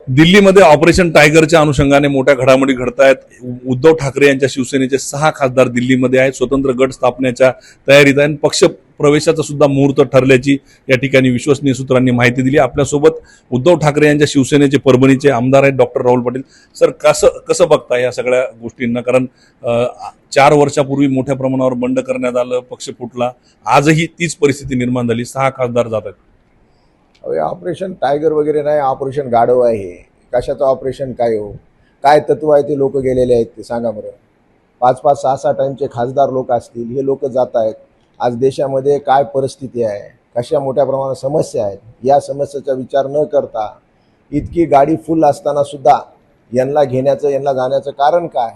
दिल्लीमध्ये ऑपरेशन टायगरच्या अनुषंगाने मोठ्या घडामोडी घडतायत। उद्धव ठाकरे यांच्या शिवसेनेचे 6 खासदार दिल्लीमध्ये आहेत, स्वतंत्र गट स्थापनेच्या तयारीत आहेत। पक्ष प्रवेशाचा सुद्धा मुहूर्त ठरल्याची या ठिकाणी विश्वसनीय सूत्रांनी माहिती दिली। आपल्यासोबत उद्धव ठाकरे यांच्या शिवसेनेचे परभणीचे आमदार आहेत डॉक्टर राहुल पाटील। सर, कसं बघता या सगळ्या गोष्टींना? कारण 4 वर्षापूर्वी मोठ्या प्रमाणावर बंड करण्यात आलं, पक्ष फुटला, आजही तीच परिस्थिती निर्माण झाली, 6 खासदार जात आहेत। ऑपरेशन टायगर वगैरे नाही, ऑपरेशन गाढव आहे। कशाचं ऑपरेशन काय हो, काय तत्व आहे ते लोक गेलेले आहेत ते सांगा बरं। 5-5, 6-6 टाईमचे खासदार लोक असतील, हे लोक जात आहेत। आज देशामध्ये काय परिस्थिती आहे, कशा मोठ्या प्रमाणात समस्या आहेत, या समस्येचा विचार न करता इतकी गाडी फुल असताना सुद्धा यांना घेण्याचं, यांना जाण्याचं कारण काय?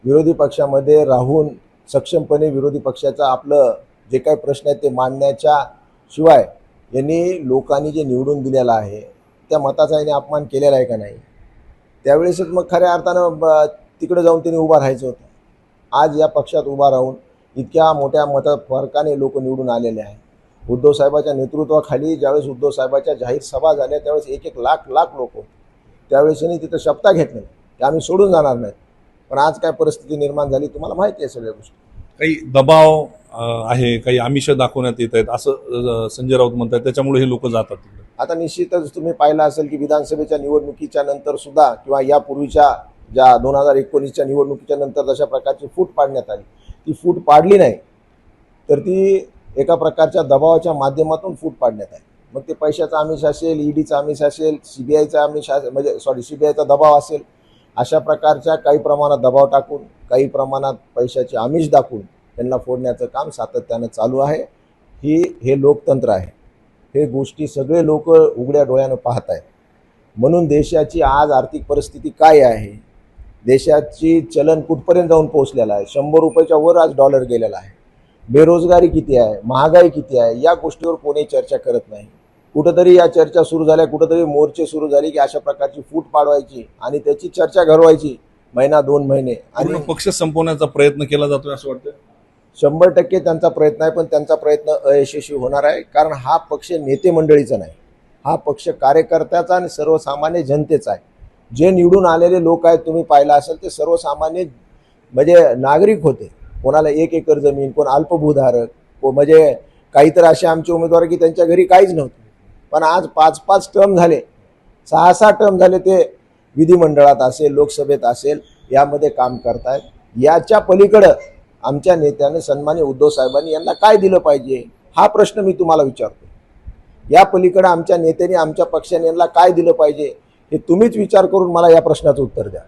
विरोधी पक्षामध्ये राहून सक्षमपणे विरोधी पक्षाचा आपलं जे काही प्रश्न आहेत ते मांडण्याच्या शिवाय यांनी लोकांनी जे निवडून दिलेलं आहे त्या मताचा यांनी अपमान केलेला आहे का नाही? त्यावेळेसच मग खऱ्या अर्थानं तिकडे जाऊन त्यांनी उभा राहायचं होतं। आज या पक्षात उभा राहून इतक्या मोठ्या फरकाने लोक निवडून आलेले आहेत। उद्धव साहेबाच्या नेतृत्वाखाली ज्यावेळेस उद्धव साहेबाच्या जाहीर सभा झाल्या त्यावेळेस 1-1 लाख लोक होते। त्यावेळेस त्यांनी तिथं शपथा घेतली की आम्ही सोडून जाणार नाहीत। पण आज काय परिस्थिती निर्माण झाली तुम्हाला माहिती आहे सगळ्या गोष्टी। काही दबाव आहे, काही आमिष दाखवण्यात येत आहेत असं संजय राऊत म्हणतात, त्याच्यामुळे हे लोक जातात तिकडे। आता निश्चितच तुम्ही पाहिलं असेल की विधानसभेच्या निवडणुकीच्या नंतर सुद्धा किंवा यापूर्वीच्या ज्या 2019च्या निवडणुकीच्या नंतर जशा प्रकारची फूट पाडण्यात आली, ती फूट पाडली नाही तर ती एका प्रकारच्या दबावाच्या माध्यमातून फूट पाडण्यात आली। मग ते पैशाचा आमिष असेल, ईडीचा आमिष असेल, सीबीआयचा आमिष म्हणजे सीबीआयचा दबाव असेल, अशा प्रकारच्या काही प्रमाणात दबाव टाकून, काही प्रमाणात पैशाचे आमिष दाखवून त्यांना फोडण्याचं काम सातत्यानं चालू आहे। हे लोकतंत्र आहे। हे गोष्टी सगळे लोक उघड्या डोळ्यानं पाहत आहेत। म्हणून देशाची आज आर्थिक परिस्थिती काय आहे, देशाची चलन कुठपर्यंत जाऊन पोहोचलेलं आहे, 100 रुपयाच्या वर आज डॉलर गेलेला आहे, बेरोजगारी किती आहे, महागाई किती आहे, या गोष्टीवर कोणी चर्चा करत नाही। कुठंतरी या चर्चा सुरू झाल्या, कुठंतरी मोर्चे सुरू झाले की अशा प्रकारची फूट पाडवायची आणि त्याची चर्चा घडवायची 1-2 महिने आणि पक्ष संपवण्याचा प्रयत्न केला जातोय असं वाटतं। 100% त्यांचा प्रयत्न आहे, पण त्यांचा प्रयत्न अयशस्वी होणार आहे। कारण हा पक्ष नेते मंडळीचा नाही, हा पक्ष कार्यकर्त्याचा आणि सर्वसामान्य जनतेचा आहे। जे निवडून आलेले लोक आहेत तुम्ही पाहिलं असेल ते सर्वसामान्य म्हणजे नागरिक होते। कोणाला 1 एकर जमीन, कोण अल्पभूधारक, म्हणजे काहीतरी असे आमचे उमेदवार की त्यांच्या घरी काहीच नव्हतं, पण आज 5-5 टर्म झाले, 6-6 टर्म झाले ते विधिमंडळात असेल, लोकसभेत असेल, यामध्ये काम करतायत। याच्या पलीकडं आमच्या नेत्याने सन्माननीय उद्धव साहेबांनी यांना काय दिलं पाहिजे हा प्रश्न मी तुम्हाला विचारतो। या पलीकडे आमच्या नेत्याने, आमच्या पक्षाने यांना काय दिलं पाहिजे हे तुम्हीच विचार करून मला या प्रश्नाचं उत्तर द्या।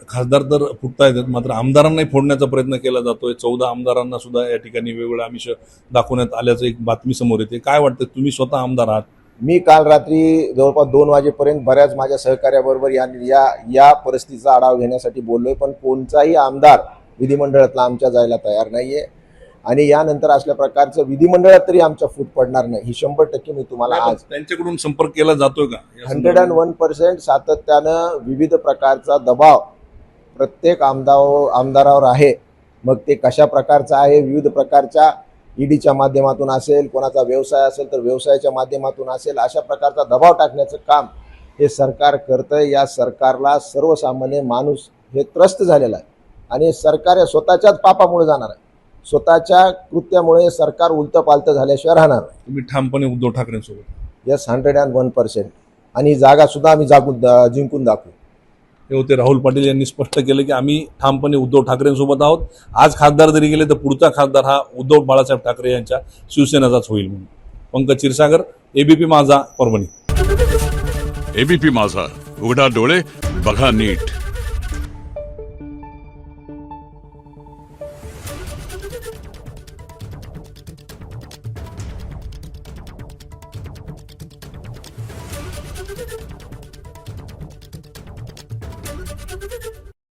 खासदार तर फुटता येतात, मात्र आमदारांनाही फोडण्याचा प्रयत्न केला जातोय। 14 आमदारांना सुद्धा या ठिकाणी वेगवेगळ्या आमिष दाखवण्यात आल्याचं एक बातमी समोर येते। काय वाटतं, तुम्ही स्वतः आमदार आहात? मी काल रात्री जवळपास 2 वाजेपर्यंत बऱ्याच माझ्या सहकार्याबरोबर या परिस्थितीचा आढावा घेण्यासाठी बोललोय, पण कोणताही आमदार विधिमंडळातला आमच्या जायला तयार नाहीये आणि यानंतर असल्या प्रकारचं विधिमंडळात तरी आमचा फूट पडणार नाही, ही 100% मी तुम्हाला आज त्यांच्याकडून संपर्क केला जातोय का? 101% सातत्यानं विविध प्रकारचा दबाव प्रत्येक आमदारावर आहे। मग ते कशा प्रकारचा आहे, विविध प्रकारच्या ईडीच्या माध्यमातून असेल, कोणाचा व्यवसाय असेल तर व्यवसायाच्या माध्यमातून असेल, अशा प्रकारचा दबाव टाकण्याचं काम हे सरकार करतंय। या सरकारला सर्वसामान्य माणूस हे त्रस्त झालेला आहे आणि सरकार या स्वतःच्याच पापामुळे जाणार आहे। स्वतःच्या कृत्यामुळे सरकार उलटं पालतं झाल्याशिवाय राहणार नाही। तुम्ही ठामपणे उद्धव ठाकरेंसोबत? यस, 101%। आणि ही जागा सुद्धा आम्ही जिंकून दाखवू। हे होते राहुल पाटील यांनी स्पष्ट केलं की आम्ही ठामपणे उद्धव ठाकरेंसोबत आहोत। आज खासदार जरी गेले तर पुढचा खासदार हा उद्धव बाळासाहेब ठाकरे यांच्या शिवसेनेचाच होईल म्हणून। पंकज क्षीरसागर, एबीपी माझा, परभणी। एबीपी माझा, उघडा डोळे बघा नीट। Thank you.